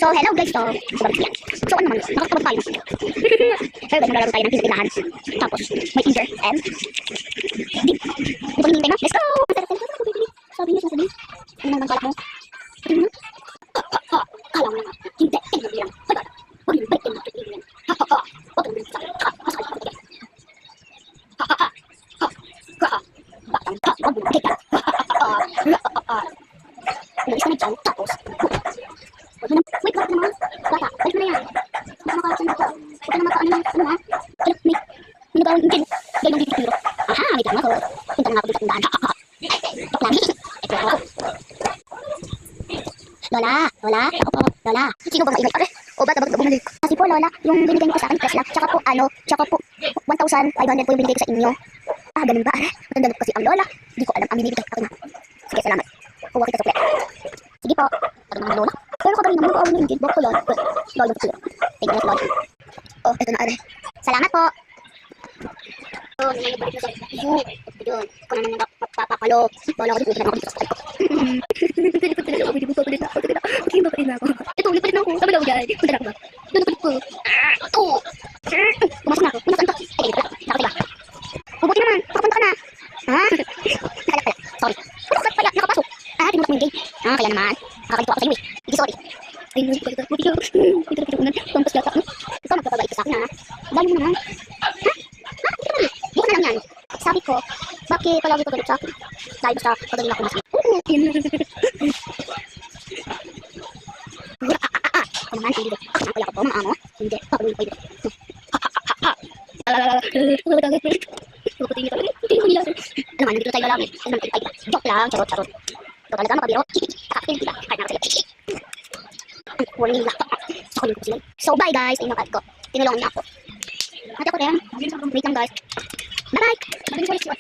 So, hello guys. So, ano naman? Nakakabag tayo. Pero guys, maglalaro tayo ng pinag-ilahan. Tapos, may Tinder and Di ko hinihintay na. Let's go! Sabi niya, sabi. Ano naman balak mo? Sabi mo na. Kala mo naman. Hindi. Tingnan mo lang. Pagkala. Huwag yung balik. Tingnan mo. Tingnan mo. Huwag yung balik. Batang ka. Huwag yung balik. Umalis ka na dyan. Tapos. Wait, wait naman. Bata, balik mo na yan. Baka makakasang dito. Huwag ka na makaano lang. Ano ha? May nagawang din. Dahil nang dito. Aha, may tama ko. Punta na nga ako dito sa tindahan. Tok lang. Ito ako. Lola, Lola, ako po, Lola. Sino bang maingay? O ba, tabag bumalik? Kasi po, Lola, yung binigay niyo po sa akin, Tesla. Tsaka po, 1,500 po yung binigay ko sa inyo. Ah, ganun ba? Matanda kasi ang Lola. Hindi ko alam ang binibigay ako na. Sige, salamat. Kuha kita sa plate. Sige po. Ano naman, Lola? Pero kagaling naman ko ang hindi. Bakit ko yan? Lola ko. Thank you, Lola. Oh, ito na, are. Salamat po. Oh, naman yung balik na sa iyo. Ito yun. Kung naman magpapakalo. Lola ko dito na ako dito sa plate ko. Talikod talaga ako. Hindi mo papalit na ako. Okay, papalit na ako. Ito, lipalit na ako. Sabi lang yan. Punta na ako ba? Doon palit ko. Ito. Pumasok na ako. Pumasok na ako. Ay, dito pala. Saka diba? Mabuti naman. Nakapunta ka na. Ha? Nakalak pala. Sorry. Nakapasok pala. Nakapasok. Ah, tinulak mo yung game. Ah, kaya naman. Nakakagito ako sa iyo eh. Sige, sorry. Ay, nung ko. Buti ka. Ito na pitunan. Pampas yata. Ikaw magpapabalik ka sa akin ha. Dahil mo naman. Ha? Ha? Ito naman eh. Buka na lang yan. Sabi ko, bakit palagi ka galit sa akin? Dahil basta pagaling ako mas. Oo. Ako naman, hindi. Ako kaya ko po, mga amo. Hindi. Papaluin ko ito. Ano man, nandito tayo lalaki. Ano naman, ay, joke lang, charot. Ito talaga makabiro. Kakapin kita. Kahit na ako sila. Warning lang. Ako yung sila. So, bye guys. Tingnan ko. Tinulungan niya ako. Hati ako rin. Wait lang guys. Bye-bye.